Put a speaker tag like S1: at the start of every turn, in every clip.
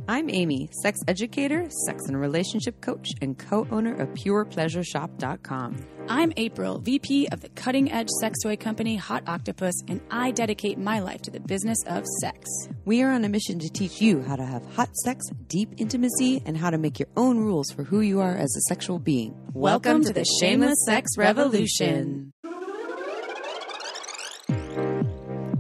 S1: I'm Amy, sex educator, sex and relationship coach, and co-owner of PurePleasureShop.com.
S2: I'm April, VP of the cutting-edge sex toy company Hot Octopus, and I dedicate my life to the business of sex.
S1: We are on a mission to teach you how to have hot sex, deep intimacy, and how to make your own rules for who you are as a sexual being.
S2: Welcome to the Shameless Sex Revolution.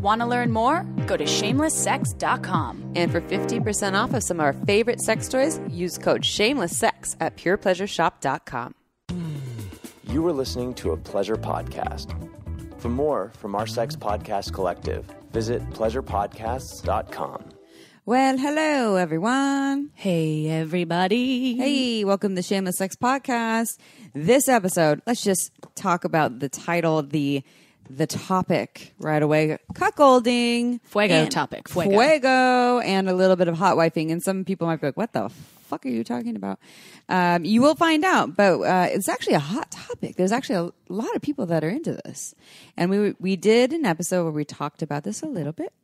S2: Want to learn more? Go to shamelesssex.com.
S1: And for 15% off of some of our favorite sex toys, use code SHAMELESSSEX at PurePleasureShop.com.
S3: You are listening to a pleasure podcast. For more from our sex podcast collective, visit pleasurepodcasts.com.
S1: Well, hello, everyone.
S2: Hey, everybody.
S1: Hey, welcome to the Shameless Sex Podcast. This episode, let's just talk about the title, the topic right away. Cuckolding. Fuego. And a little bit of hot wifing. And some people might be like, what the fuck are you talking about? You will find out, but it's actually a hot topic. There's actually a lot of people that are into this. And we did an episode where we talked about this a little bit.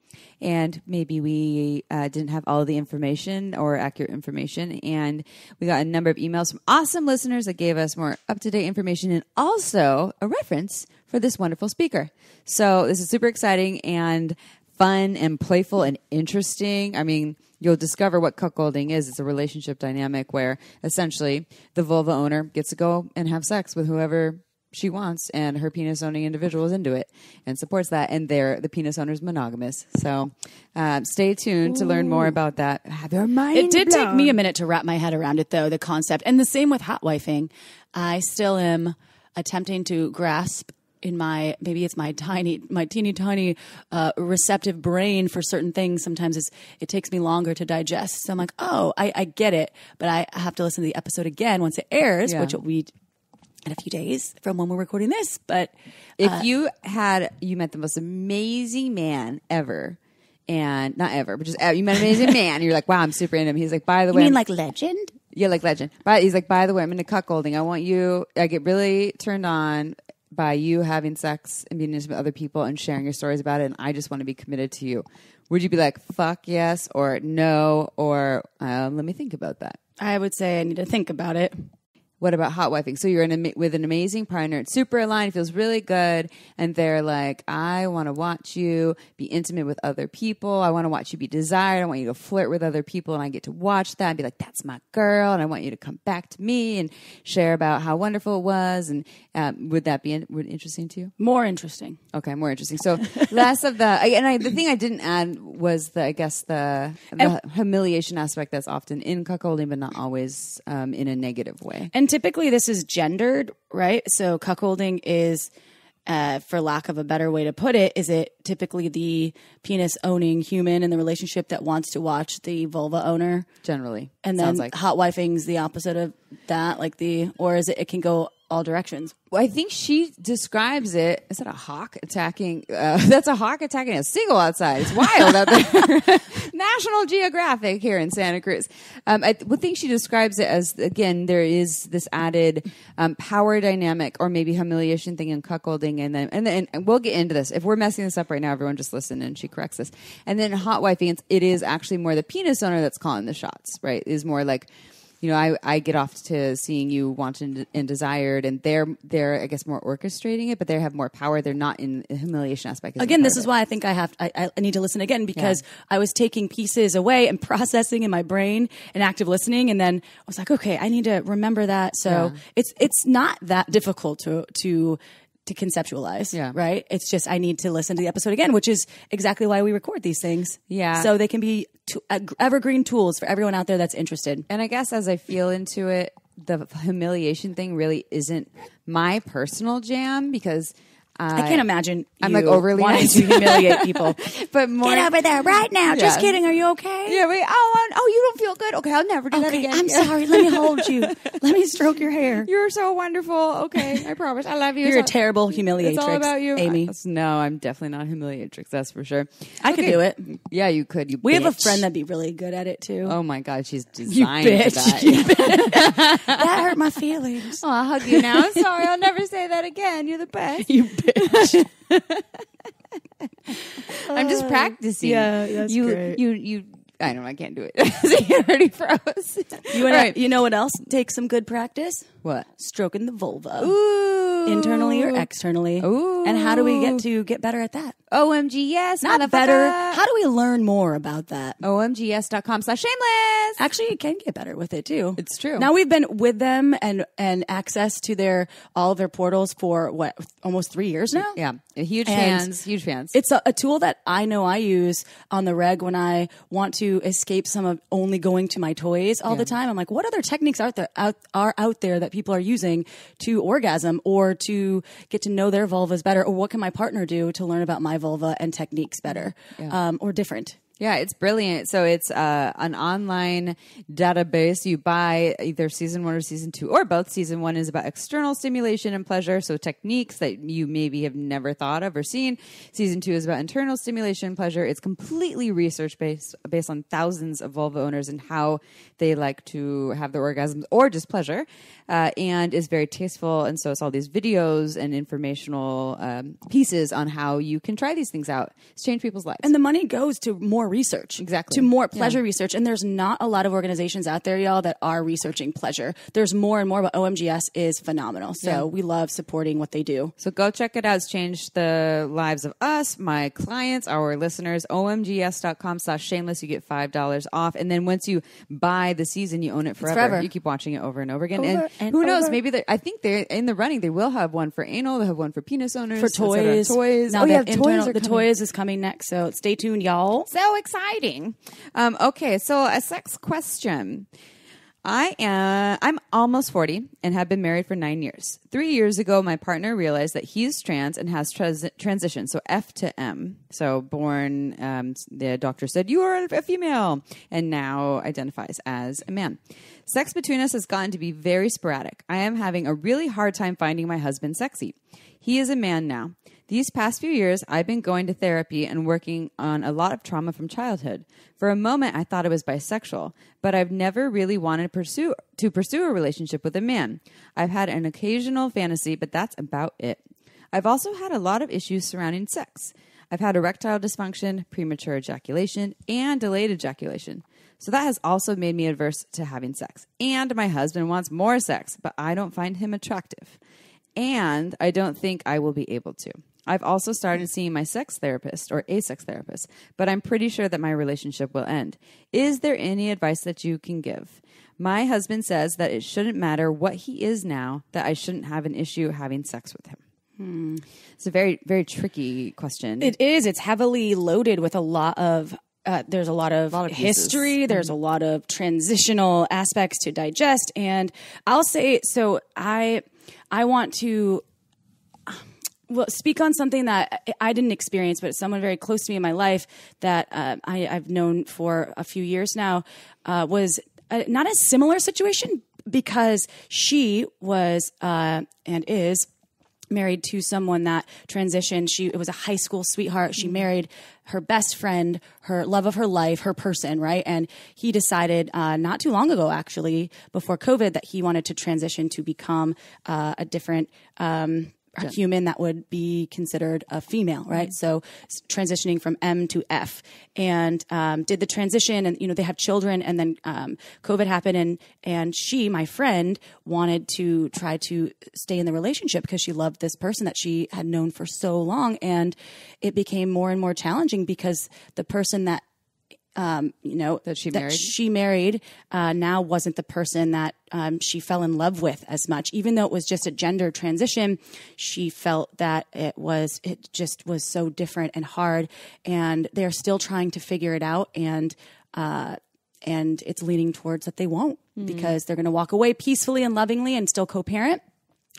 S1: And maybe we didn't have all the information or accurate information. And we got a number of emails from awesome listeners that gave us more up-to-date information and also a reference for this wonderful speaker. So this is super exciting and fun and playful and interesting. I mean, you'll discover what cuckolding is. It's a relationship dynamic where essentially the vulva owner gets to go and have sex with whoever she wants, and her penis owning individual is into it and supports that. And the penis owner is monogamous. So stay tuned to learn more about that. Have your mind
S2: It did
S1: blown.
S2: take me a minute to wrap my head around it, though, the concept. And the same with hot wifing. I still am attempting to grasp in my teeny tiny receptive brain for certain things. Sometimes it takes me longer to digest. So I'm like, oh, I get it. But I have to listen to the episode again once it airs, which will be in a few days from when we're recording this. But
S1: if you met the most amazing man ever, and not ever, but just you met an amazing man, and you're like, wow, I'm super into him. He's like, by the way,
S2: you mean like legend?
S1: Yeah, like legend. But he's like, by the way, I'm into cuckolding. I get really turned on by you having sex and being intimate with other people and sharing your stories about it, and I just want to be committed to you. Would you be like, fuck yes, or no, or let me think about that?
S2: I would say I need to think about it.
S1: What about hot wifing? So you're with an amazing partner. It's super aligned. It feels really good. And they're like, I want to watch you be intimate with other people. I want to watch you be desired. I want you to flirt with other people. And I get to watch that and be like, that's my girl. And I want you to come back to me and share about how wonderful it was. And would that be interesting to you?
S2: More interesting.
S1: Okay, more interesting. So less of the thing I didn't add was the humiliation aspect that's often in cuckolding, but not always in a negative way.
S2: And typically this is gendered, right? So cuckolding is, for lack of a better way to put it, is it typically the penis owning human in the relationship that wants to watch the vulva owner?
S1: Generally.
S2: And then hot wifing's the opposite of that, or is it can go all directions?
S1: Well, I think she describes it. Is that a hawk attacking? That's a hawk attacking a seagull outside. It's wild out there. National Geographic here in Santa Cruz. I think she describes it as, again, there is this added power dynamic or maybe humiliation thing in cuckolding, and we'll get into this. If we're messing this up right now, everyone just listen and she corrects us. And then hot wifing, it is actually more the penis owner that's calling the shots, right? It is more like, I get off to seeing you wanted and desired, and they're I guess more orchestrating it, but they have more power. They're not in the humiliation aspect.
S2: Again, this is why I think I need to listen again, because I was taking pieces away and processing in my brain and active listening, and then I was like, okay, I need to remember that. So it's not that difficult to conceptualize, right? It's just I need to listen to the episode again, which is exactly why we record these things. Yeah. So they can be evergreen tools for everyone out there that's interested.
S1: And I guess as I feel into it, the humiliation thing really isn't my personal jam because
S2: I can't imagine
S1: I'm like overly
S2: wanting
S1: nice.
S2: to humiliate people.
S1: But more,
S2: get over there right now. Just kidding. Are you okay?
S1: Yeah. Wait. Oh, you don't feel good. Okay, I'll never do that again.
S2: I'm sorry. Let me hold you. Let me stroke your hair.
S1: You're so wonderful. Okay, I promise. I love you.
S2: You're a terrible humiliatrix.
S1: It's all about you,
S2: Amy.
S1: No, I'm definitely not a humiliatrix. That's for sure.
S2: I could do it.
S1: Yeah, you could.
S2: We have a friend that'd be really good at it too.
S1: Oh my God, she's designed for that.
S2: That hurt my feelings.
S1: Oh, I'll hug you now. I'm sorry. I'll never say that again. You're the best.
S2: You bitch.
S1: I'm just practicing.
S2: Yeah, that's great.
S1: You I don't know. I can't do it. He already froze.
S2: You know what else takes some good practice?
S1: What?
S2: Stroking the vulva.
S1: Ooh.
S2: Internally or externally.
S1: Ooh.
S2: And how do we get better at that?
S1: OMG, yes.
S2: Not better. How do we learn more about that?
S1: OMGS.com/shameless.
S2: Actually, you can get better with it too.
S1: It's true.
S2: Now we've been with them and access to all of their portals for almost 3 years now?
S1: Yeah. Huge fans.
S2: It's a tool that I know I use on the reg when I want to escape some of only going to my toys all the time. I'm like, what other techniques are out there that people are using to orgasm or to get to know their vulvas better? Or what can my partner do to learn about my vulva and techniques better or different?
S1: Yeah, it's brilliant. So it's an online database. You buy either season 1 or season 2 or both. Season 1 is about external stimulation and pleasure, so techniques that you maybe have never thought of or seen. Season 2 is about internal stimulation and pleasure. It's completely research-based on thousands of vulva owners and how they like to have their orgasms or just pleasure, and is very tasteful. And so it's all these videos and informational pieces on how you can try these things out. It's changed people's lives.
S2: And the money goes to more research.
S1: Exactly.
S2: To more pleasure research. And there's not a lot of organizations out there, y'all, that are researching pleasure. There's more and more, but OMGS is phenomenal. So we love supporting what they do.
S1: So go check it out. It's changed the lives of us, my clients, our listeners. OMGS.com/shameless. You get $5 off. And then once you buy the season, you own it forever. You keep watching it over and over again. And who knows? Maybe I think they're in the running. They will have one for anal. They'll have one for penis owners.
S2: For toys.
S1: Now
S2: the toys is coming next. So stay tuned, y'all.
S1: So exciting. Okay, so a sex question. I'm almost 40 and have been married for 9 years. 3 years ago, my partner realized that he's trans and has transitioned, so F to M. So born, the doctor said, you are a female, and now identifies as a man. Sex between us has gotten to be very sporadic. I am having a really hard time finding my husband sexy. He is a man now. These past few years, I've been going to therapy and working on a lot of trauma from childhood. For a moment, I thought I was bisexual, but I've never really wanted to pursue a relationship with a man. I've had an occasional fantasy, but that's about it. I've also had a lot of issues surrounding sex. I've had erectile dysfunction, premature ejaculation, and delayed ejaculation. So that has also made me adverse to having sex. And my husband wants more sex, but I don't find him attractive. And I don't think I will be able to. I've also started seeing my sex therapist or a sex therapist, but I'm pretty sure that my relationship will end. Is there any advice that you can give? My husband says that it shouldn't matter what he is now, that I shouldn't have an issue having sex with him. It's a very, very tricky question.
S2: It is. It's heavily loaded with a lot of there's a lot of history. There's a lot of transitional aspects to digest. And I'll say, so I want to speak on something that I didn't experience, but someone very close to me in my life that I've known for a few years now was not a similar situation, because she was and is married to someone that transitioned. It was a high school sweetheart. She married her best friend, her love of her life, her person, right? And he decided not too long ago, actually, before COVID, that he wanted to transition to become a different a human that would be considered a female, right? So transitioning from M to F, and did the transition, and they have children, and then COVID happened, and she, my friend, wanted to try to stay in the relationship because she loved this person that she had known for so long, and it became more and more challenging because the person that that she married now wasn't the person that she fell in love with as much. Even though it was just a gender transition, she felt that it just was so different and hard, and they're still trying to figure it out, and it's leaning towards that they won't, because they're going to walk away peacefully and lovingly and still co-parent.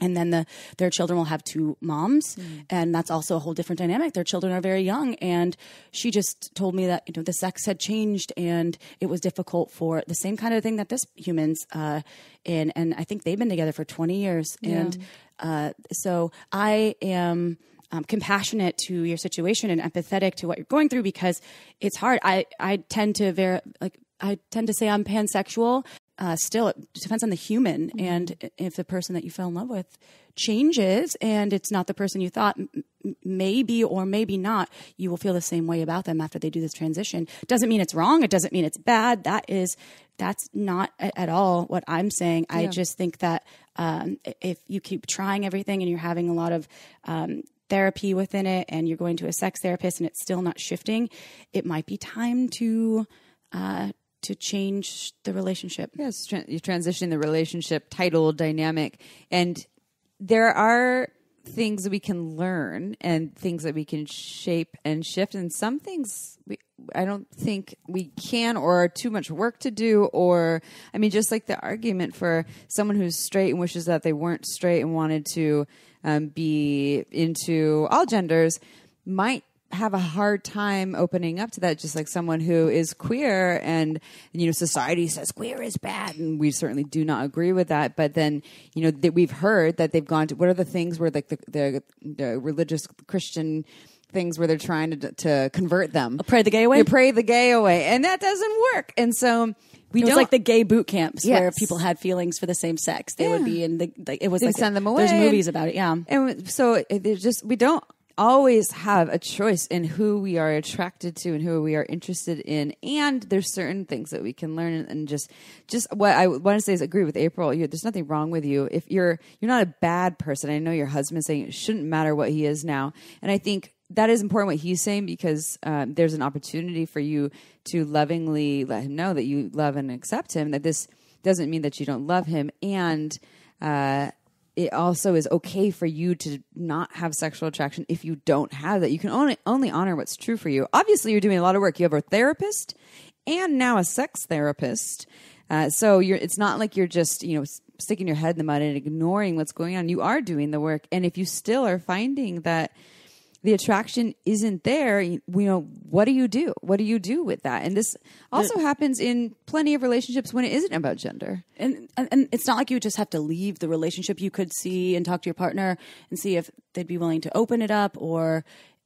S2: And then their children will have two moms, and that's also a whole different dynamic. Their children are very young, and she just told me that the sex had changed, and it was difficult for the same kind of thing that this human's in. And I think they've been together for 20 years, and so I am compassionate to your situation and empathetic to what you're going through, because it's hard. I tend to say I'm pansexual. Still, it depends on the human, and if the person that you fell in love with changes and it's not the person you thought, maybe or maybe not, you will feel the same way about them after they do this transition. Doesn't mean it's wrong. It doesn't mean it's bad. That's not at all what I'm saying. Yeah. I just think that if you keep trying everything and you're having a lot of therapy within it and you're going to a sex therapist and it's still not shifting, it might be time to change the relationship.
S1: Yes, you're transitioning the relationship, title, dynamic. And there are things that we can learn and things that we can shape and shift. And some things I don't think we can, or are too much work to do. Or, I mean, just like the argument for someone who's straight and wishes that they weren't straight and wanted to be into all genders might have a hard time opening up to that, just like someone who is queer and, society says queer is bad. And we certainly do not agree with that. But then, that we've heard that they've gone to, what are the things where like the religious Christian things where they're trying to convert them?
S2: Pray the gay away?
S1: You pray the gay away. And that doesn't work. And so
S2: it was like the gay boot camps where people had feelings for the same sex. They would be in it was
S1: they'd
S2: like
S1: send them away.
S2: There's movies about it. Yeah.
S1: And so we don't always have a choice in who we are attracted to and who we are interested in. And there's certain things that we can learn, and just what I want to say is agree with April. There's nothing wrong with you. If you're not a bad person. I know your husband's saying it shouldn't matter what he is now. And I think that is important what he's saying, because there's an opportunity for you to lovingly let him know that you love and accept him, that this doesn't mean that you don't love him. And it also is okay for you to not have sexual attraction if you don't have that. You can only honor what's true for you. Obviously, you're doing a lot of work. You have a therapist and now a sex therapist. So it's not like you're just, sticking your head in the mud and ignoring what's going on. You are doing the work. And if you still are finding that the attraction isn't there, what do you do? What do you do with that? And this also happens in plenty of relationships when it isn't about gender.
S2: And it's not like you just have to leave the relationship. You could see and talk to your partner and see if they'd be willing to open it up, or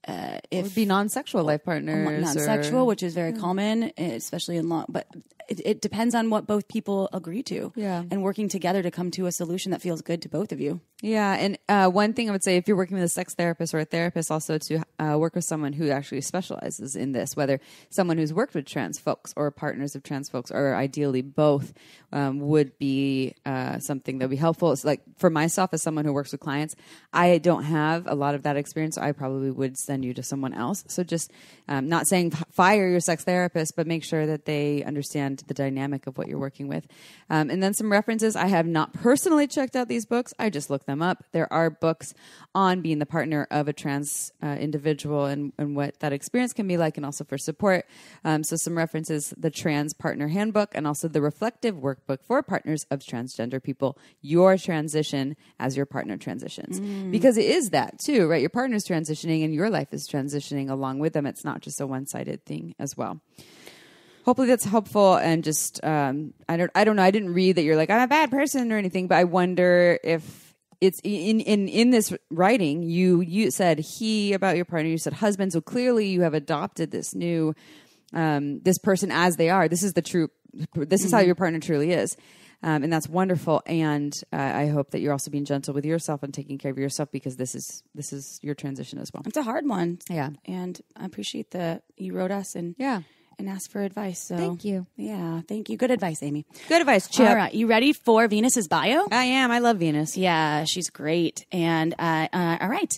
S2: if
S1: be non-sexual life partners,
S2: non-sexual, which is very common, especially in law. But it depends on what both people agree to, and working together to come to a solution that feels good to both of you.
S1: Yeah, and one thing I would say, if you're working with a sex therapist or a therapist, also to work with someone who actually specializes in this, whether someone who's worked with trans folks or partners of trans folks, or ideally both, would be something that would be helpful. It's like for myself, as someone who works with clients, I don't have a lot of that experience, so I probably would send you to someone else. So just not saying fire your sex therapist, but make sure that they understand the dynamic of what you're working with. And then some references. I have not personally checked out these books. I just looked them up. There are books on being the partner of a trans individual and what that experience can be like, and also for support. So some references: the Trans Partner Handbook, and also the Reflective Workbook for Partners of Transgender People, Your Transition as Your Partner Transitions. Because it is that too, right? Your partner's transitioning and your life is transitioning along with them. It's not just a one-sided thing as well. Hopefully that's helpful. And just, I don't know. I didn't read that you're like, I'm a bad person or anything, but I wonder if it's in this writing, you said he about your partner, you said husband. So clearly you have adopted this new, this person as they are. This is this is how your partner truly is. And that's wonderful. And I hope that you're also being gentle with yourself and taking care of yourself, because this is your transition as well.
S2: It's a hard one.
S1: Yeah.
S2: And I appreciate that you wrote us and asked for advice. So
S1: thank you.
S2: Yeah, thank you. Good advice, Amy.
S1: Good advice, Chip.
S2: All right. You ready for Venus's bio?
S1: I am. I love Venus.
S2: Yeah, she's great. And all right.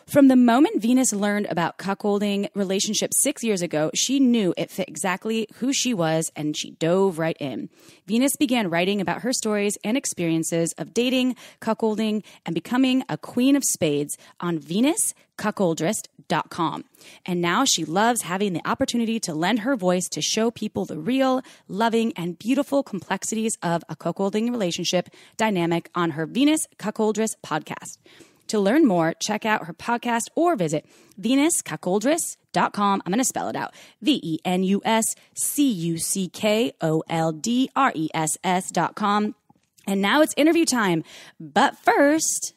S2: From the moment Venus learned about cuckolding relationships 6 years ago, she knew it fit exactly who she was, and she dove right in. Venus began writing about her stories and experiences of dating, cuckolding, and becoming a Queen of Spades on VenusCuckoldress.com. And now she loves having the opportunity to lend her voice to show people the real, loving, and beautiful complexities of a cuckolding relationship dynamic on her Venus Cuckoldress podcast. To learn more, check out her podcast or VenusCuckoldress.com. I'm going to spell it out. VenusCuckoldress.com. And now it's interview time. But first,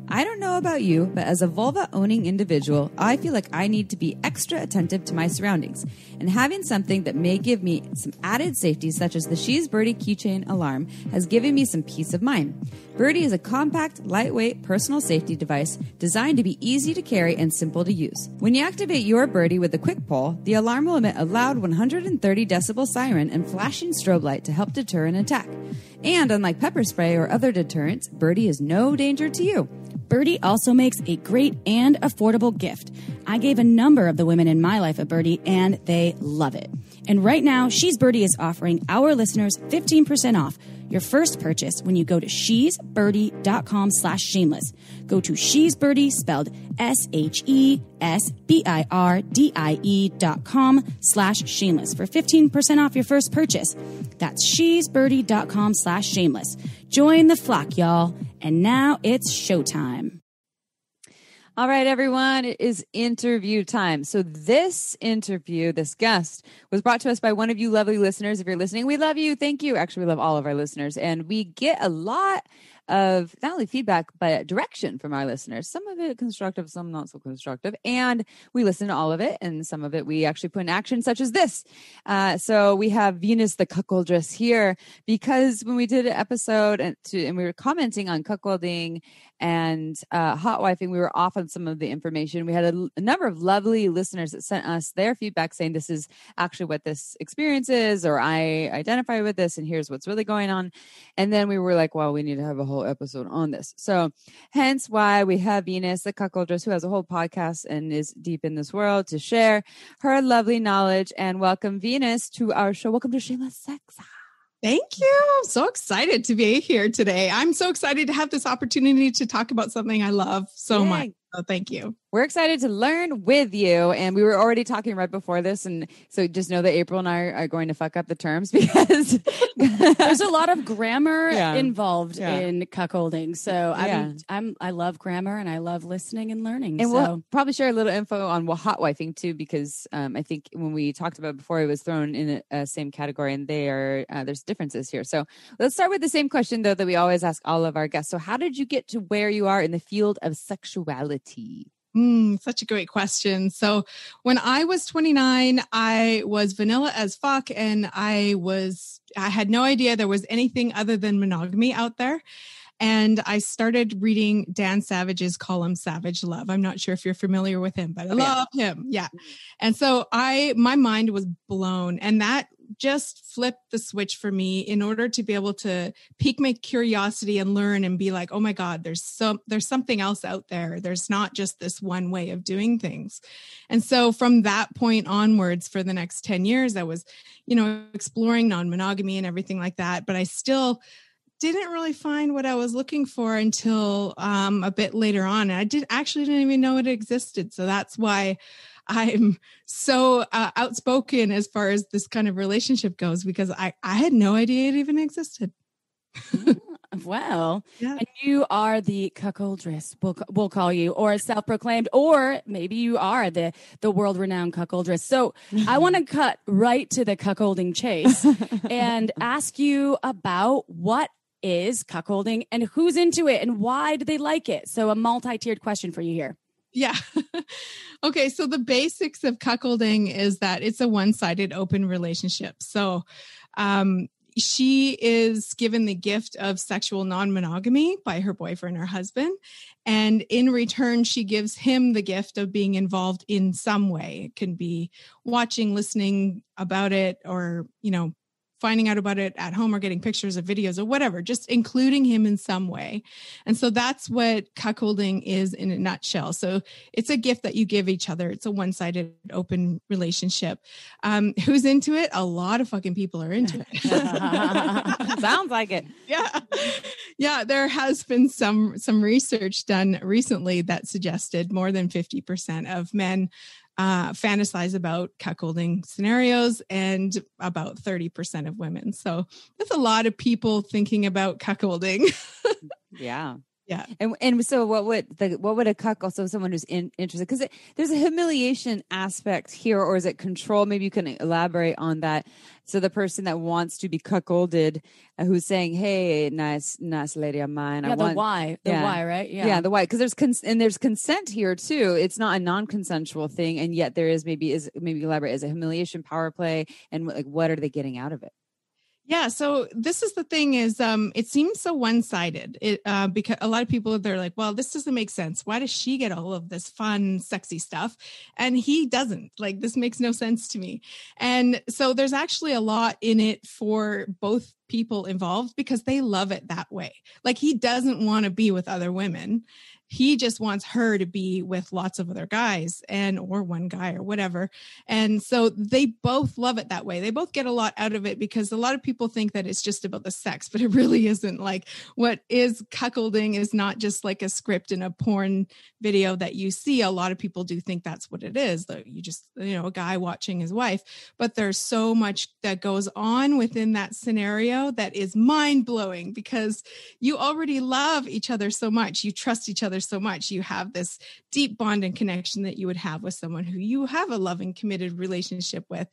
S1: I don't know about you, but as a vulva-owning individual, I feel like I need to be extra attentive to my surroundings. And having something that may give me some added safety, such as the She's Birdie Keychain alarm, has given me some peace of mind. Birdie is a compact, lightweight, personal safety device designed to be easy to carry and simple to use. When you activate your Birdie with a quick pull, the alarm will emit a loud 130 decibel siren and flashing strobe light to help deter an attack. And unlike pepper spray or other deterrents, Birdie is no danger to you.
S2: Birdie also makes a great and affordable gift. I gave a number of the women in my life a Birdie, and they love it. And right now, She's Birdie is offering our listeners 15% off your first purchase when you go to shesbirdie.com/shameless. Go to She's Birdie, spelled SHESBIRDIE.com/shameless for 15% off your first purchase. That's shesbirdie.com/shameless. Join the flock, y'all. And now it's showtime.
S1: All right, everyone, it is interview time. So this interview, this guest, was brought to us by one of you lovely listeners. If you're listening, we love you. Thank you. Actually, we love all of our listeners. And we get a lot of not only feedback, but direction from our listeners. Some of it constructive, some not so constructive. And we listen to all of it. And some of it we actually put in action, such as this. So we have Venus the Cuckoldress here because when we did an episode and we were commenting on cuckolding and hot wifing, we were off on some of the information. We had a number of lovely listeners that sent us their feedback saying this is actually what this experience is, or I identify with this, and here's what's really going on. And then we were like, well, we need to have a whole episode on this. So hence why we have Venus the Cuckoldress, who has a whole podcast and is deep in this world, to share her lovely knowledge. And welcome, Venus, to our show. Welcome to Shameless Sex.
S4: Thank you. I'm so excited to be here today. I'm so excited to have this opportunity to talk about something I love so much. So thank you.
S1: We're excited to learn with you. And we were already talking right before this. And so just know that April and I are going to fuck up the terms because
S2: there's a lot of grammar involved in cuckolding. So I love grammar and I love listening and learning.
S1: And we'll probably share a little info on hot wifing too, because I think when we talked about it before, it was thrown in a same category, and there's differences here. So let's start with the same question though that we always ask all of our guests. So how did you get to where you are in the field of sexuality?
S4: Such a great question. So when I was 29, I was vanilla as fuck. And I had no idea there was anything other than monogamy out there. And I started reading Dan Savage's column, Savage Love. I'm not sure if you're familiar with him, but I love him. Yeah. And so my mind was blown, and that just flipped the switch for me in order to be able to pique my curiosity and learn and be like, oh my God, there's something else out there. There's not just this one way of doing things. And so from that point onwards, for the next 10 years, I was, exploring non-monogamy and everything like that. But I still didn't really find what I was looking for until a bit later on. And I didn't even know it existed. So that's why I'm so outspoken as far as this kind of relationship goes, because I had no idea it even existed.
S2: Wow. Yeah. And you are the cuckoldress, we'll call you, or self-proclaimed, or maybe you are the world-renowned cuckoldress. So I want to cut right to the cuckolding chase and ask you about what is cuckolding and who's into it and why do they like it? So a multi-tiered question for you here.
S4: Yeah. Okay. So the basics of cuckolding is that it's a one-sided open relationship. So she is given the gift of sexual non-monogamy by her boyfriend or husband. And in return, she gives him the gift of being involved in some way. It can be watching, listening about it, or, finding out about it at home, or getting pictures of videos or whatever, just including him in some way. And so that's what cuckolding is in a nutshell. So it's a gift that you give each other. It's a one-sided open relationship. Who's into it? A lot of fucking people are into it.
S1: Sounds like it.
S4: Yeah. Yeah. There has been some research done recently that suggested more than 50% of men fantasize about cuckolding scenarios, and about 30% of women. So that's a lot of people thinking about cuckolding.
S1: Yeah.
S4: Yeah.
S1: And so what would a cuck, also someone who's interested, because there's a humiliation aspect here, or is it control? Maybe you can elaborate on that. So the person that wants to be cuckolded, who's saying, "Hey, nice lady of mine."
S2: Yeah, the why, right?
S1: Yeah, the why, because there's consent here too. It's not a non-consensual thing, and yet there is maybe elaborate as a humiliation power play, and like what are they getting out of it?
S4: Yeah. So this is the thing is, it seems so one-sided. Because a lot of people, they're like, well, this doesn't make sense. Why does she get all of this fun, sexy stuff? And he doesn't. Like, this makes no sense to me. And so there's actually a lot in it for both people involved because they love it that way. Like, he doesn't want to be with other women. He just wants her to be with lots of other guys or one guy or whatever. And so they both love it that way. They both get a lot out of it because a lot of people think that it's just about the sex, but it really isn't. Like, what is cuckolding is not just like a script in a porn video that you see. A lot of people do think that's what it is. That you just, a guy watching his wife, but there's so much that goes on within that scenario that is mind blowing because you already love each other so much. You trust each other so much. You have this deep bond and connection that you would have with someone who you have a loving, committed relationship with.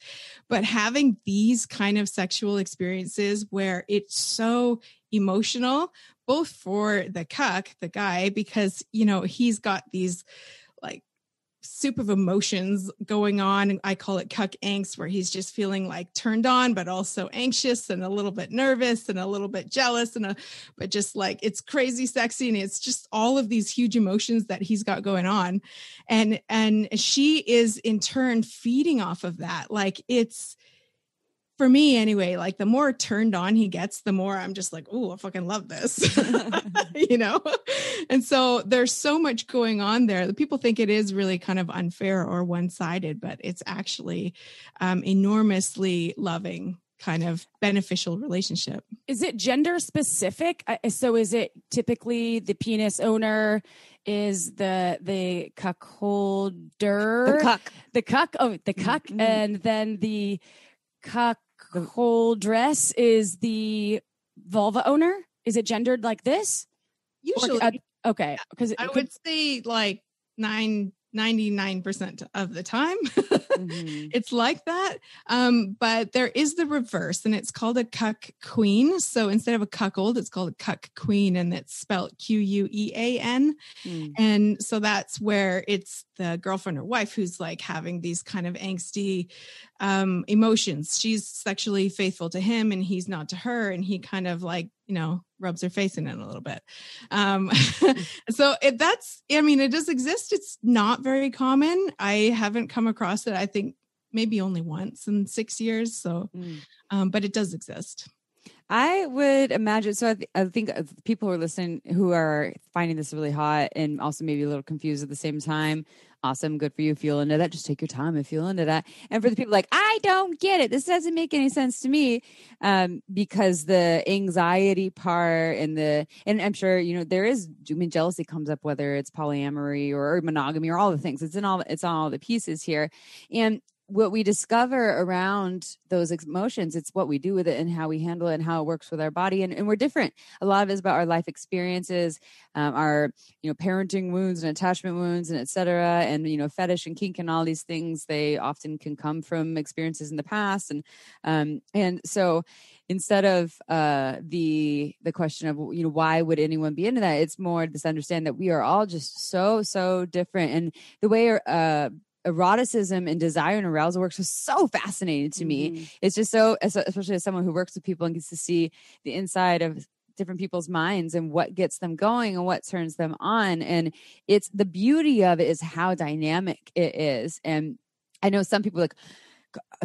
S4: But having these kind of sexual experiences where it's so emotional, both for the cuck, the guy, because, he's got these like soup of emotions going on. I call it cuck angst, where he's just feeling like turned on, but also anxious and a little bit nervous and a little bit jealous but just like it's crazy sexy. And it's just all of these huge emotions that he's got going on. And she is in turn feeding off of that. Like it's, for me anyway, like the more turned on he gets, the more I'm just like, oh, I fucking love this, And so there's so much going on there. The people think it is really kind of unfair or one-sided, but it's actually enormously loving, kind of beneficial relationship.
S2: Is it gender specific? So is it typically the penis owner is the cuckolder? The cuck. Oh, the cuck. Mm-hmm. And then the cuckoldress is the vulva owner? Is it gendered like this?
S4: Usually.
S2: Okay. Because
S4: I would say like 99% of the time it's like that. But there is the reverse, and it's called a cuck queen. So instead of a cuckold, it's called a cuck queen, and it's spelled Quean. And so that's where it's the girlfriend or wife who's like having these kind of angsty emotions. She's sexually faithful to him and he's not to her, and he kind of like, rubs her face in it a little bit. So it does exist. It's not very common. I haven't come across it, I think maybe only once in 6 years. So, but it does exist.
S1: I would imagine. So I think people who are listening who are finding this really hot and also maybe a little confused at the same time. Awesome. Good for you. Feel into that. Just take your time and feel into that. And for the people like, I don't get it. This doesn't make any sense to me. Because the anxiety part and I'm sure, there is, jealousy comes up, whether it's polyamory or monogamy or all the things. It's all the pieces here. And what we discover around those emotions, it's what we do with it and how we handle it and how it works with our body. And we're different. A lot of it is about our life experiences, our, parenting wounds and attachment wounds and et cetera. And, fetish and kink and all these things, they often can come from experiences in the past. And so instead of the question of, why would anyone be into that? It's more this understand that we are all just so, so different. And the way eroticism and desire and arousal works was so fascinating to me. It's just so, especially as someone who works with people and gets to see the inside of different people's minds and what gets them going and what turns them on. And it's the beauty of it is how dynamic it is. And I know some people like,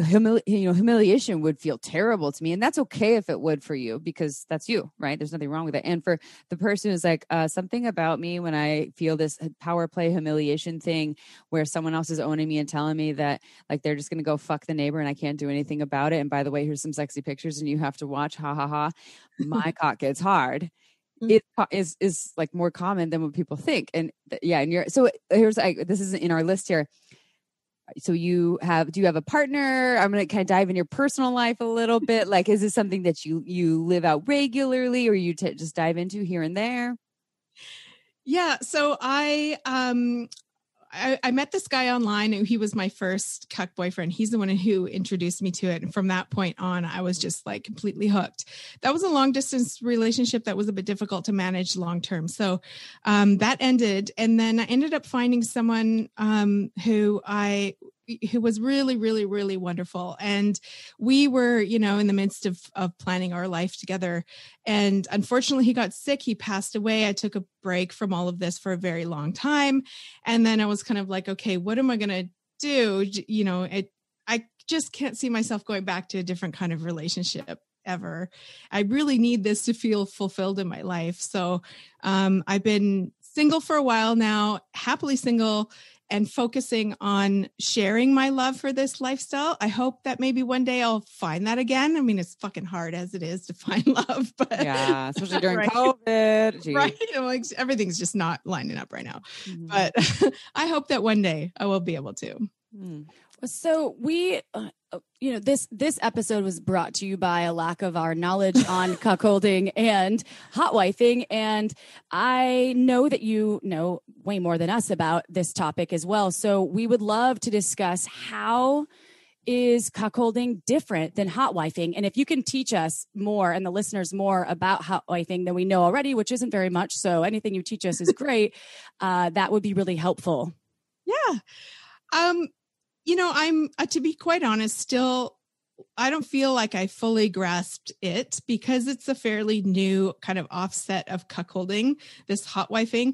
S1: humiliation would feel terrible to me, and that's okay if it would for you, because that's you, right? There's nothing wrong with it. And for the person who's like, something about me when I feel this power play humiliation thing where someone else is owning me and telling me that like they're just gonna go fuck the neighbor and I can't do anything about it, and by the way, here's some sexy pictures and you have to watch, ha ha ha, my cock gets hard. It is like more common than what people think. And so here's like, this isn't in our list here. So do you have a partner? I'm going to kind of dive in your personal life a little bit. Like, is this something that you live out regularly, or you just dive into here and there?
S4: Yeah. So I met this guy online, and he was my first cuck boyfriend. He's the one who introduced me to it. And from that point on, I was just like completely hooked. That was a long distance relationship that was a bit difficult to manage long term. So that ended. And then I ended up finding someone who was really, really, really wonderful. And we were, in the midst of planning our life together. And unfortunately, he got sick. He passed away. I took a break from all of this for a very long time. And then I was kind of like, okay, what am I going to do? I just can't see myself going back to a different kind of relationship ever. I really need this to feel fulfilled in my life. So I've been single for a while now, happily single, and focusing on sharing my love for this lifestyle. I hope that maybe one day I'll find that again. I mean, it's fucking hard as it is to find love, but
S1: yeah, especially during COVID. Jeez.
S4: Right. Like everything's just not lining up right now, but I hope that one day I will be able to.
S2: So we, this episode was brought to you by a lack of our knowledge on cuckolding and hot wifing. And I know that you know way more than us about this topic as well. So we would love to discuss how is cuckolding different than hot wifing? And if you can teach us more and the listeners more about hot wifing than we know already, which isn't very much. So anything you teach us is great. That would be really helpful.
S4: Yeah. I'm, to be quite honest, still, I don't feel like I fully grasped it because it's a fairly new kind of offset of cuckolding, this hot wifing.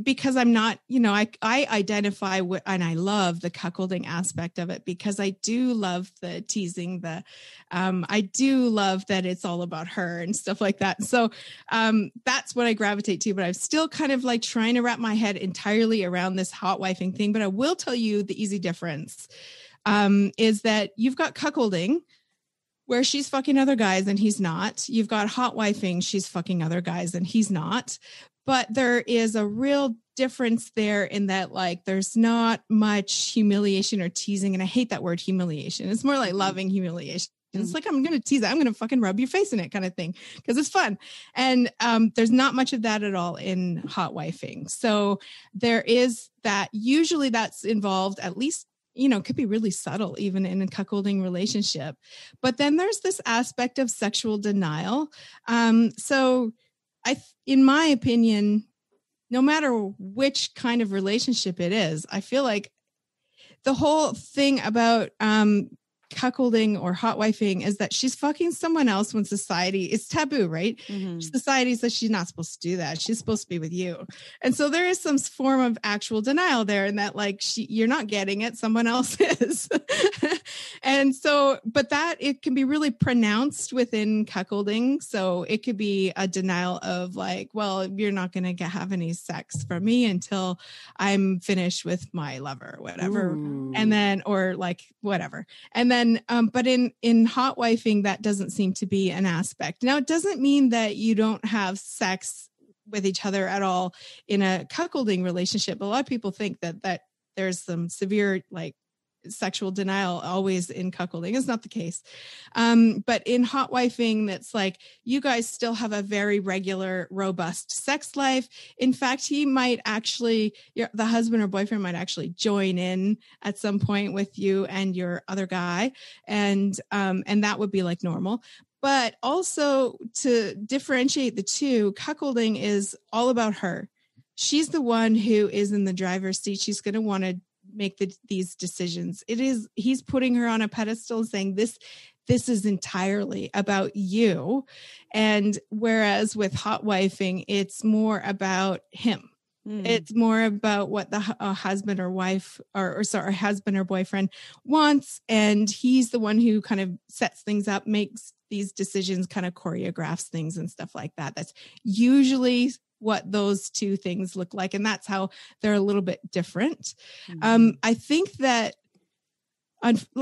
S4: Because I'm not, I identify with, and I love the cuckolding aspect of it because I do love the teasing, I do love that it's all about her and stuff like that. So that's what I gravitate to, but I'm still kind of like trying to wrap my head entirely around this hot wifing thing. But I will tell you the easy difference. Is that you've got cuckolding where she's fucking other guys and he's not. You've got hot wifing, she's fucking other guys and he's not. But there is a real difference there in that, like, there's not much humiliation or teasing. And I hate that word humiliation. It's more like loving humiliation. It's like, I'm going to tease it. I'm going to fucking rub your face in it kind of thing because it's fun. And there's not much of that at all in hot wifing. So there is that. Usually that's involved, at least, it could be really subtle even in a cuckolding relationship. But then there's this aspect of sexual denial. So in my opinion, no matter which kind of relationship it is, I feel like the whole thing about cuckolding or hot wifing is that she's fucking someone else when society is taboo, right? Mm-hmm. Society says she's not supposed to do that. She's supposed to be with you. And so there is some form of actual denial there in that, like, you're not getting it. Someone else is. And so, but that it can be really pronounced within cuckolding. So it could be a denial of like, well, you're not going to have any sex from me until I'm finished with my lover or whatever. Ooh. And then, or like whatever. And then, but in hot wifing, that doesn't seem to be an aspect. Now, it doesn't mean that you don't have sex with each other at all in a cuckolding relationship. A lot of people think that there's some severe, like, sexual denial always in cuckolding. It's not the case. But in hot wifing, that's like, you guys still have a very regular, robust sex life. In fact, he might actually, the husband or boyfriend might actually join in at some point with you and your other guy. And that would be like normal. But also to differentiate the two, cuckolding is all about her. She's the one who is in the driver's seat. She's going to want to make these decisions. He's putting her on a pedestal saying this is entirely about you. And whereas with hot wifing, it's more about him. It's more about what the husband or wife or husband or boyfriend wants. And he's the one who kind of sets things up, makes these decisions, kind of choreographs things and stuff like that. That's usually what those two things look like. And that's how they're a little bit different. Mm-hmm. I think that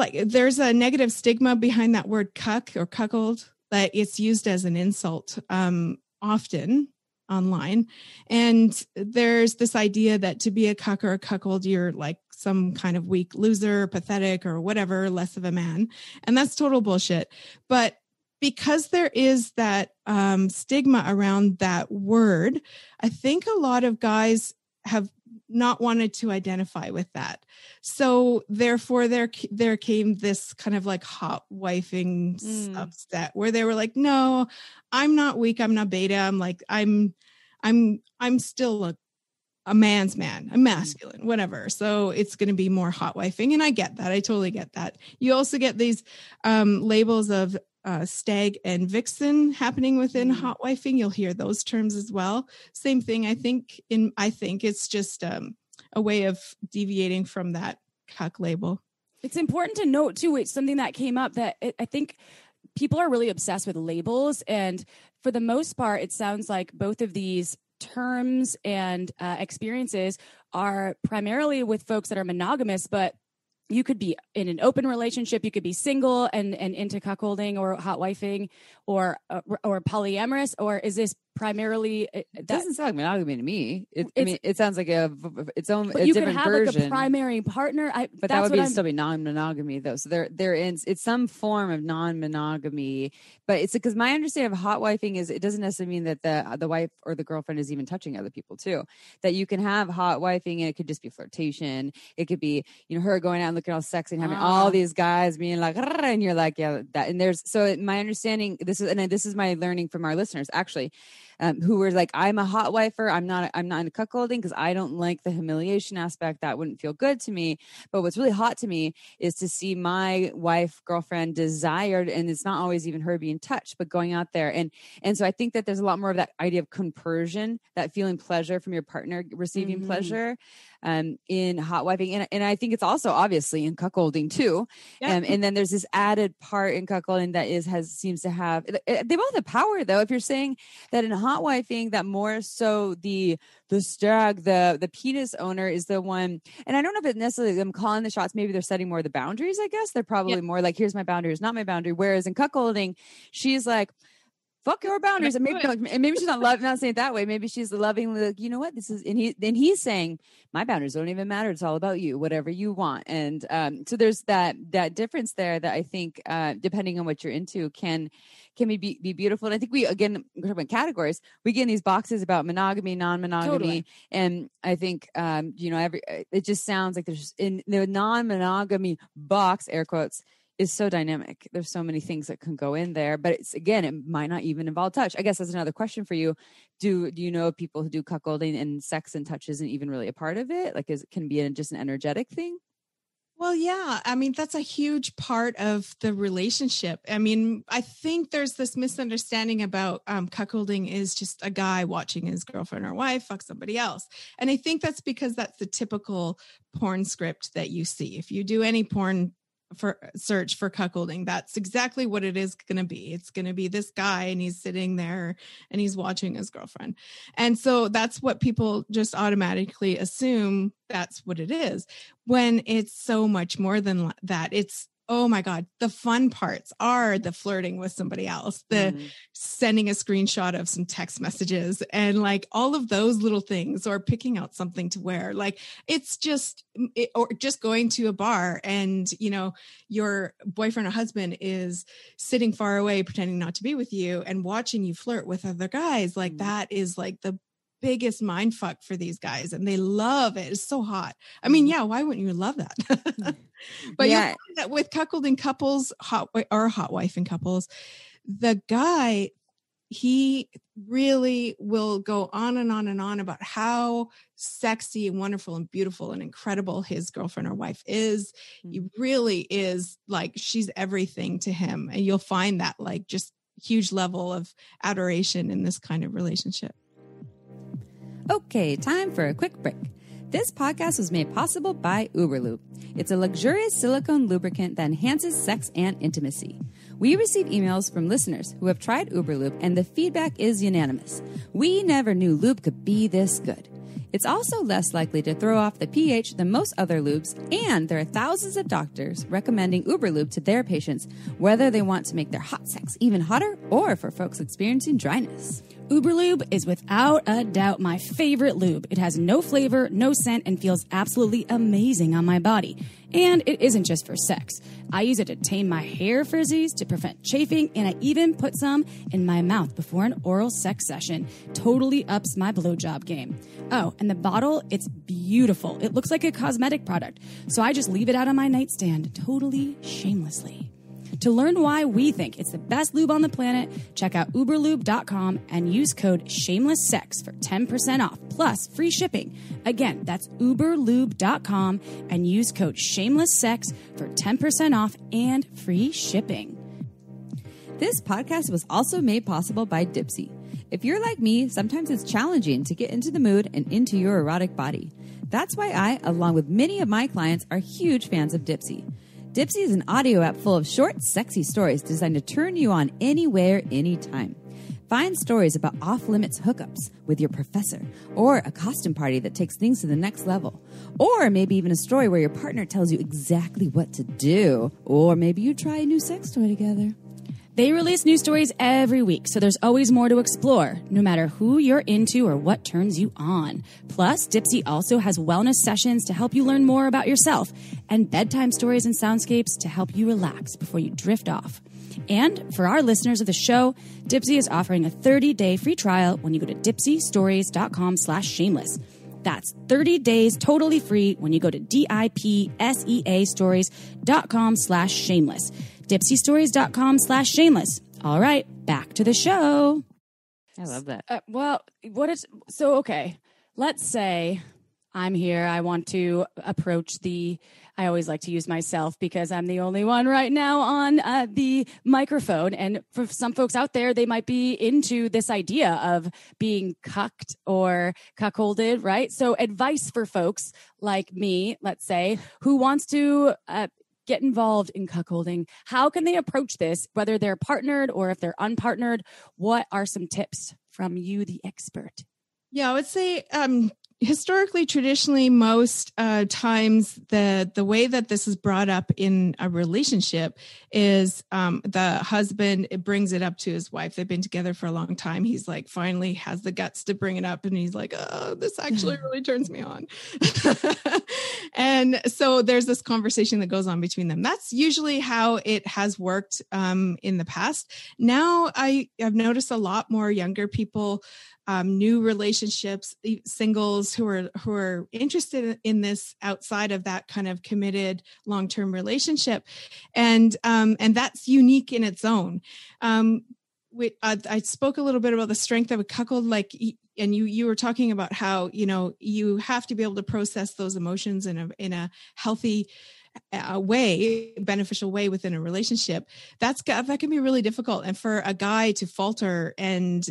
S4: there's a negative stigma behind that word cuck or cuckold, that it's used as an insult often online. And there's this idea that to be a cuck or a cuckold, you're like some kind of weak loser, pathetic or whatever, less of a man. And that's total bullshit. But because there is that stigma around that word, I think a lot of guys have not wanted to identify with that. So therefore there came this kind of like hot wifing subset where they were like, no, I'm not weak. I'm not beta. I'm like, I'm still a man's man. I'm masculine, whatever. So it's going to be more hot wifing. And I get that. I totally get that. You also get these labels of stag and vixen happening within hot wifing. You'll hear those terms as well. Same thing. I think it's just a way of deviating from that cuck label.
S2: It's important to note too, it's something that came up that I think people are really obsessed with labels. And for the most part, it sounds like both of these terms and experiences are primarily with folks that are monogamous, but you could be in an open relationship. You could be single and into cuckolding or hot wifing or polyamorous, or is this primarily?
S1: It doesn't sound like monogamy to me. It sounds like its own
S2: but
S1: a
S2: you
S1: different
S2: could have
S1: version.
S2: like a primary partner,
S1: but that would still be non-monogamy though. So it's some form of non-monogamy. But it's because my understanding of hot wifing is it doesn't necessarily mean that the wife or the girlfriend is even touching other people too. That you can have hot wifing and it could just be flirtation. It could be her going out and looking all sexy and having all these guys being like, and you're like, yeah, that. And there's my understanding. This is my learning from our listeners actually. Who were like, I'm a hot wifer. I'm not into cuckolding because I don't like the humiliation aspect. That wouldn't feel good to me. But what's really hot to me is to see my wife, girlfriend desired, and it's not always even her being touched, but going out there. And so I think that there's a lot more of that idea of compersion, that feeling pleasure from your partner, receiving pleasure in hot wifing. And I think it's also obviously in cuckolding too. Yeah. And then there's this added part in cuckolding that seems to have, they both have power though. If you're saying that in hot wifing, that more so the stag, the penis owner is the one, and I don't know if it's necessarily them calling the shots. Maybe they're setting more of the boundaries. I guess they're probably more like, here's my boundary, here's not my boundary. Whereas in cuckolding, she's like, fuck your boundaries. And maybe she's not saying it that way. Maybe she's loving, like, you know what, this is, and he's saying, my boundaries don't even matter. It's all about you, whatever you want. And so there's that difference there that I think, depending on what you're into, can be beautiful. And I think we, again, we're talking about categories. We get in these boxes about monogamy, non-monogamy. Totally. And I think, it just sounds like there's in the non-monogamy box, air quotes, is so dynamic. There's so many things that can go in there, but it might not even involve touch. I guess that's another question for you. Do you know people who do cuckolding and sex and touch isn't even really a part of it? Like, can be just an energetic thing?
S4: Well, yeah. I mean, that's a huge part of the relationship. I mean, I think there's this misunderstanding about cuckolding is just a guy watching his girlfriend or wife fuck somebody else. And I think that's because that's the typical porn script that you see. If you do any porn search for cuckolding, that's exactly what it is going to be. It's going to be this guy and he's sitting there and he's watching his girlfriend. And so that's what people just automatically assume that's what it is, when it's so much more than that. It's, oh my God, the fun parts are the flirting with somebody else, the sending a screenshot of some text messages and like all of those little things, or picking out something to wear. Like it's or just going to a bar and, your boyfriend or husband is sitting far away, pretending not to be with you and watching you flirt with other guys. Like that is like the biggest mind fuck for these guys, and they love it. It's so hot. I mean, yeah, why wouldn't you love that? But yeah, you'll find that with cuckolding couples, hot wifing couples, the guy, he really will go on and on and on about how sexy and wonderful and beautiful and incredible his girlfriend or wife is. He really is like, she's everything to him. And you'll find that like just huge level of adoration in this kind of relationship.
S1: Okay, time for a quick break. This podcast was made possible by Uberlube. It's a luxurious silicone lubricant that enhances sex and intimacy. We receive emails from listeners who have tried Uberlube, and the feedback is unanimous. We never knew lube could be this good. It's also less likely to throw off the pH than most other lubes, and there are thousands of doctors recommending Uberlube to their patients, whether they want to make their hot sex even hotter or for folks experiencing dryness.
S2: Uberlube is without a doubt my favorite lube. It has no flavor, no scent, and feels absolutely amazing on my body. And it isn't just for sex. I use it to tame my hair frizzies, to prevent chafing, and I even put some in my mouth before an oral sex session. Totally ups my blowjob game. Oh, and the bottle, it's beautiful. It looks like a cosmetic product, so I just leave it out on my nightstand, totally shamelessly. To learn why we think it's the best lube on the planet, check out uberlube.com and use code SHAMELESSSEX for 10% off, plus free shipping. Again, that's uberlube.com and use code SHAMELESSSEX for 10% off and free shipping.
S1: This podcast was also made possible by Dipsy. If you're like me, sometimes it's challenging to get into the mood and into your erotic body. That's why I, along with many of my clients, are huge fans of Dipsy. Dipsy is an audio app full of short, sexy stories designed to turn you on anywhere, anytime. Find stories about off-limits hookups with your professor, or a costume party that takes things to the next level, or maybe even a story where your partner tells you exactly what to do, or maybe you try a new sex toy together.
S2: They release new stories every week, so there's always more to explore, no matter who you're into or what turns you on. Plus, Dipsy also has wellness sessions to help you learn more about yourself, and bedtime stories and soundscapes to help you relax before you drift off. And for our listeners of the show, Dipsy is offering a 30-day free trial when you go to dipsystories.com/shameless. That's 30 days totally free when you go to DIPSEA stories.com/shameless. dipsystories.com/shameless. All right, back to the show.
S1: I love that.
S2: Okay. Let's say I'm here. I want to approach I always like to use myself because I'm the only one right now on the microphone. And for some folks out there, they might be into this idea of being cucked or cuckolded, right? So advice for folks like me, let's say, who wants to get involved in cuckolding. How can they approach this, whether they're partnered or if they're unpartnered? What are some tips from you, the expert?
S4: Yeah, I would say historically, traditionally, most times the way that this is brought up in a relationship is the husband brings it up to his wife. They've been together for a long time. He's like finally has the guts to bring it up, and he's like, "Oh, this actually really turns me on." And so there's this conversation that goes on between them. That's usually how it has worked in the past. Now I've noticed a lot more younger people, new relationships, singles who are interested in this outside of that kind of committed long-term relationship, and that's unique in its own. I spoke a little bit about the strength of a cuckold, and you were talking about how you have to be able to process those emotions in a healthy way, beneficial way within a relationship. That can be really difficult. And for a guy to falter and,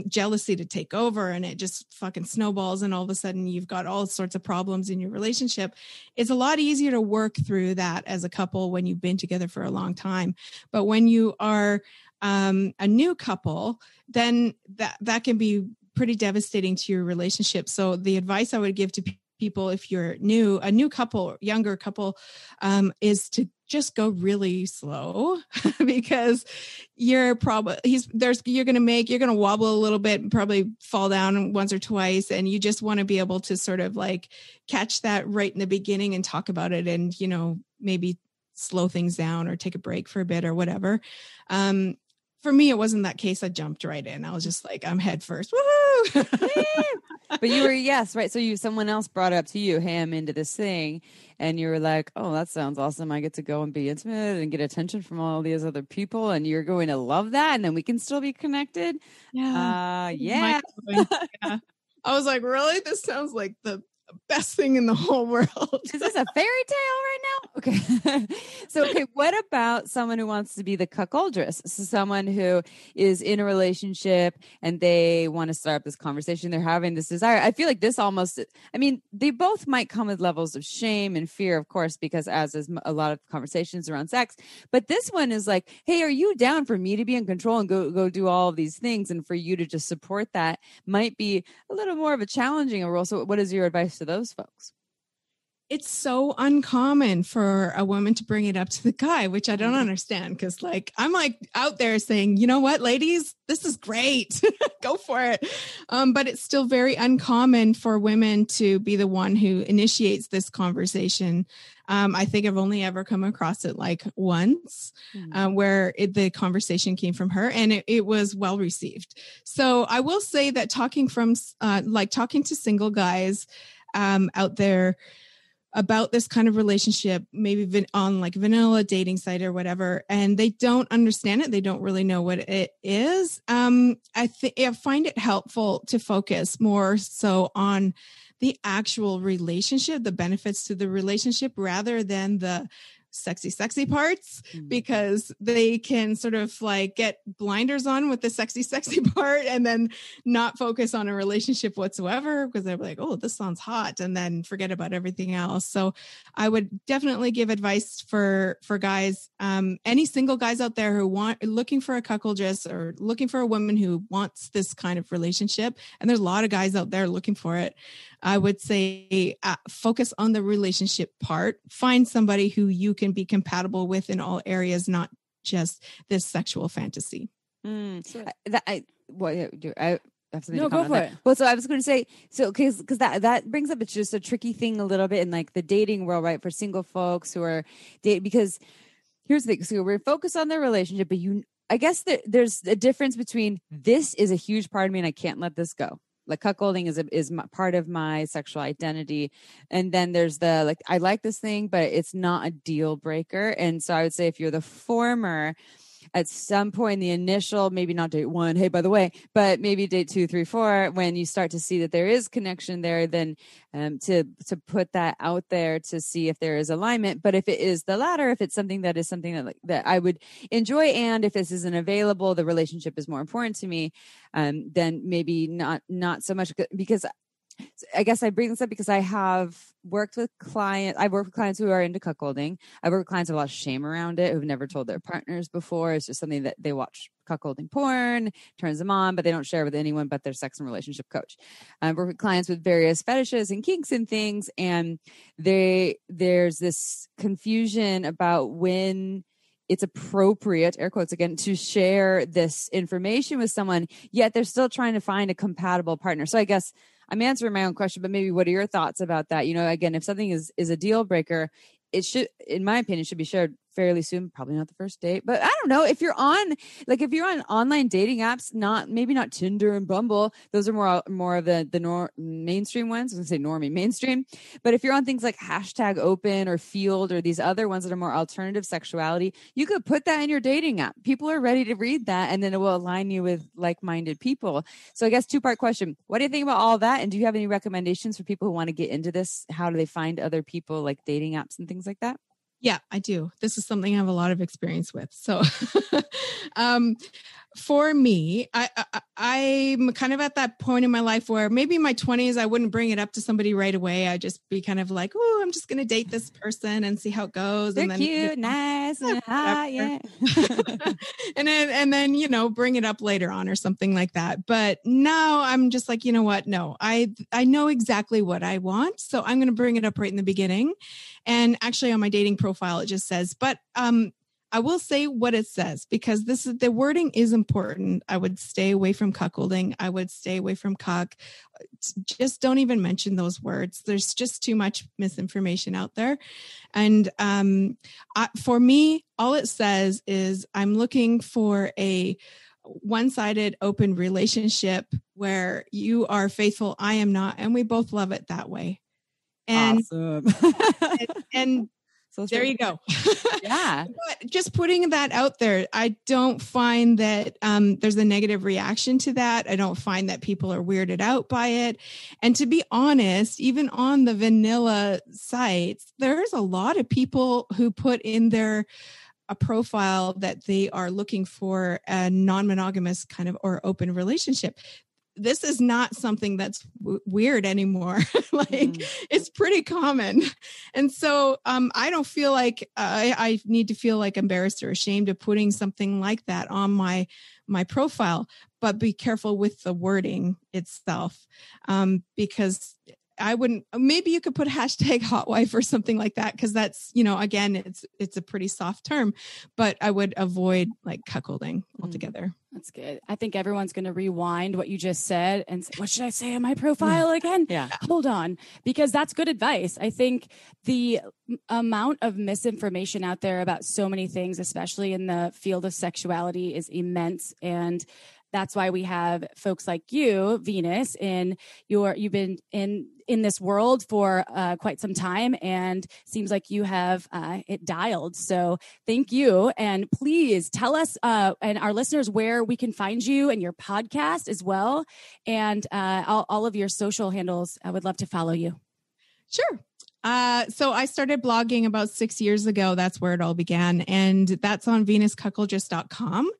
S4: jealousy to take over, and it just fucking snowballs, and all of a sudden you've got all sorts of problems in your relationship. It's a lot easier to work through that as a couple when you've been together for a long time. But when you are a new couple, then that can be pretty devastating to your relationship. So the advice I would give to people, if you're a new couple, younger couple, is to just go really slow because you're going to wobble a little bit and probably fall down once or twice. And you just want to be able to sort of like catch that right in the beginning and talk about it, and, maybe slow things down or take a break for a bit or whatever. For me, it wasn't that case. I jumped right in. I was just like, I'm head first. Woohoo!
S1: But you were, yes, right. So someone else brought it up to you, hey, I'm into this thing. And you were like, oh, that sounds awesome. I get to go and be intimate and get attention from all these other people. And you're going to love that. And then we can still be connected.
S4: Yeah.
S1: Yeah.
S4: I was like, really? This sounds like the best thing in the whole world.
S1: Is this a fairy tale right now? Okay. So, what about someone who wants to be the cuckoldress? So someone who is in a relationship and they want to start up this conversation. They're having this desire. I feel like this they both might come with levels of shame and fear, of course, because as is a lot of conversations around sex. But this one is like, hey, are you down for me to be in control and go do all of these things? And for you to just support that might be a little more of a challenging role. So what is your advice to those folks?
S4: it's so uncommon for a woman to bring it up to the guy, which I don't understand. Cause like, I'm like out there saying, you know what, ladies, this is great. Go for it. But it's still very uncommon for women to be the one who initiates this conversation. I think I've only ever come across it like once, where the conversation came from her, and it was well received. So I will say that talking to single guys out there about this kind of relationship, maybe on like vanilla dating site or whatever, and they don't understand it, they don't really know what it is. I find it helpful to focus more so on the actual relationship, the benefits to the relationship, rather than the sexy parts, because they can sort of like get blinders on with the sexy part and then not focus on a relationship whatsoever, because they're like, oh, this sounds hot, and then forget about everything else. So I would definitely give advice for guys, any single guys out there who looking for a cuckoldress or looking for a woman who wants this kind of relationship. And there's a lot of guys out there looking for it. I would say focus on the relationship part. Find somebody who you can be compatible with in all areas, not just this sexual fantasy.
S2: I have something to
S1: go for it. Well, so I was going to say, so because that brings up, it's just a tricky thing a little bit in like the dating world, right? For single folks who are dating, because here's the thing. So we're focused on their relationship, but I guess there's a difference between this is a huge part of me and I can't let this go. Like cuckolding is part of my sexual identity. And then there's the, like, I like this thing, but it's not a deal breaker. And so I would say if you're the former, at some point in the initial, maybe not date 1, hey, by the way, but maybe date 2, 3, 4, when you start to see that there is connection there, then to put that out there to see if there is alignment. But if it is the latter, if it's something that I would enjoy, and if this isn't available, the relationship is more important to me, then maybe not so much, because I guess I bring this up because I have worked with clients. I've worked with clients who are into cuckolding. I've worked with clients who have a lot of shame around it, who've never told their partners before. It's just something that they watch cuckolding porn, turns them on, but they don't share with anyone but their sex and relationship coach. I've worked with clients with various fetishes and kinks and things, and there's this confusion about when it's appropriate, air quotes again, to share this information with someone, yet they're still trying to find a compatible partner. So I guess I'm answering my own question, but maybe what are your thoughts about that? You know, again, if something is a deal breaker, it should, in my opinion, should be shared fairly soon. Probably not the first date, but I don't know, if you're on online dating apps, maybe not Tinder and Bumble, those are more of the mainstream ones. I was gonna say normie mainstream, but if you're on things like #open or Field or these other ones that are more alternative sexuality, you could put that in your dating app. People are ready to read that, and then it will align you with like-minded people. So I guess 2-part question: what do you think about all that, and do you have any recommendations for people who want to get into this? How do they find other people, like dating apps and things like that?
S4: Yeah, I do. This is something I have a lot of experience with. So for me, I'm kind of at that point in my life where maybe in my 20s, I wouldn't bring it up to somebody right away. I'd just be kind of like, oh, I'm just going to date this person and see how it goes.
S1: They're
S4: and then,
S1: cute, nice, and hot, yeah.
S4: and then, you know, bring it up later on or something like that. But now I'm just like, you know what? No, I know exactly what I want. So I'm going to bring it up right in the beginning. And actually on my dating profile, it just says, but I will say what it says, because the wording is important. I would stay away from cuckolding. I would stay away from cuck. Just don't even mention those words. There's just too much misinformation out there. And for me, all it says is I'm looking for a one-sided open relationship where you are faithful, I am not, and we both love it that way. And
S1: awesome.
S4: and so there you go.
S1: Yeah.
S4: But just putting that out there, I don't find that there's a negative reaction to that. I don't find that people are weirded out by it. And to be honest, even on the vanilla sites, there's a lot of people who put in a profile that they are looking for a non-monogamous kind of or open relationship. This is not something that's weird anymore. It's pretty common. And so I don't feel like I need to feel like embarrassed or ashamed of putting something like that on my profile, but be careful with the wording itself. Because I wouldn't, maybe you could put hashtag hot wife or something like that. Cause that's, again, it's a pretty soft term, but I would avoid like cuckolding altogether.
S2: That's good. I think everyone's going to rewind what you just said and say, what should I say on my profile again?
S1: Yeah.
S2: Hold on, because that's good advice. I think the amount of misinformation out there about so many things, especially in the field of sexuality, is immense. And that's why we have folks like you, Venus, you've been in this world for quite some time, and seems like you have it dialed. So thank you. And please tell us and our listeners where we can find you and your podcast as well. And all of your social handles. I would love to follow you.
S4: Sure. So I started blogging about 6 years ago. That's where it all began. And that's on venuscuckoldress.com.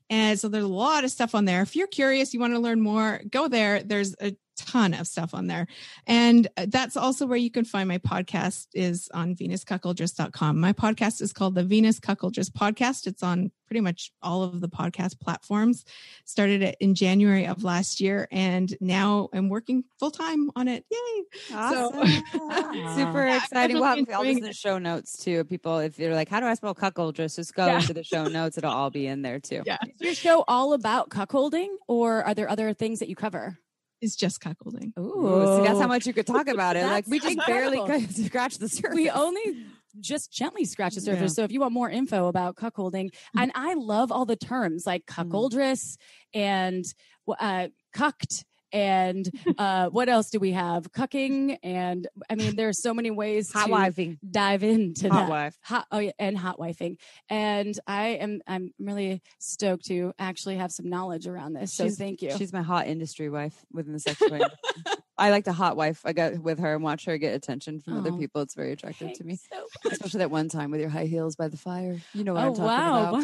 S4: And so there's a lot of stuff on there. If you're curious, you want to learn more, go there. There's a ton of stuff on there. And that's also where you can find my podcast is on venuscuckoldress.com. My podcast is called the Venus Cuckoldress Podcast. It's on pretty much all of the podcast platforms. Started it in January of last year, and now I'm working full time on it. Yay.
S1: Awesome. So, super exciting. We'll have all this in the show notes too. People, if you're like, how do I spell cuckoldress? Just go into the show notes. It'll all be in there too.
S4: Yeah.
S2: Is your show all about cuckolding, or are there other things that you cover?
S4: It's just cuckolding.
S1: Ooh, so that's how much you could talk about it. Like we just barely scratched the surface.
S2: We only just gently scratch the surface. Yeah. So if you want more info about cuckolding, and I love all the terms like cuckoldress and cucked. And what else do we have? Cucking, and I mean, there are so many ways
S1: hot
S2: to
S1: wifing.
S2: Dive into
S1: hot
S2: that.
S1: Wife.
S2: And hot wifing. And I'm really stoked to actually have some knowledge around this. So thank you.
S1: She's my hot industry wife within the sexual industry. I like to hot wife. I got with her and watch her get attention from other people. It's very attractive to me. So especially that one time with your high heels by the fire. You know what I'm talking
S2: about.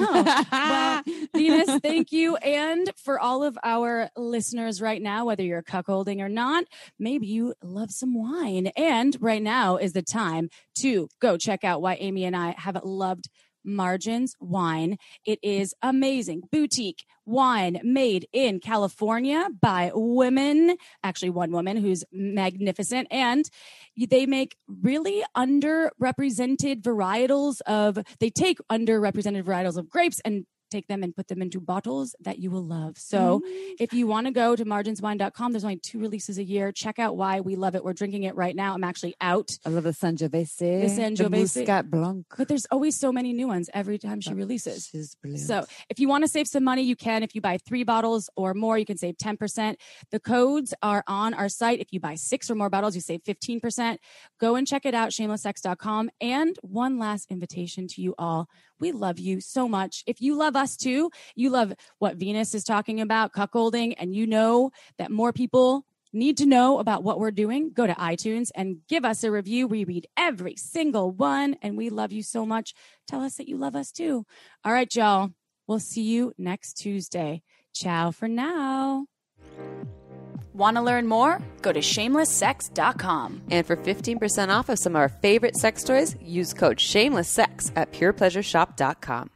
S2: Wow. Well, Venus, thank you. And for all of our listeners right now, whether you're cuckolding or not, maybe you love some wine. And right now is the time to go check out why Amy and I have loved Margins Wine. It is amazing boutique wine made in California by women, actually one woman who's magnificent, and they make really underrepresented varietals of grapes and take them and put them into bottles that you will love. So if you want to go to marginswine.com, there's only 2 releases a year. Check out why we love it. We're drinking it right now. I'm actually out.
S1: I love the Sangiovese, the Muscat Blanc.
S2: But there's always so many new ones every time she releases.
S1: She's brilliant.
S2: So if you want to save some money, you can. If you buy 3 bottles or more, you can save 10%. The codes are on our site. If you buy 6 or more bottles, you save 15%. Go and check it out, shamelesssex.com. And one last invitation to you all. We love you so much. If you love us too, you love what Venus is talking about, cuckolding, and you know that more people need to know about what we're doing, go to iTunes and give us a review. We read every single one, and we love you so much. Tell us that you love us too. All right, y'all. We'll see you next Tuesday. Ciao for now. Want to learn more? Go to shamelesssex.com.
S1: And for 15% off of some of our favorite sex toys, use code SHAMELESSSEX at purepleasureshop.com.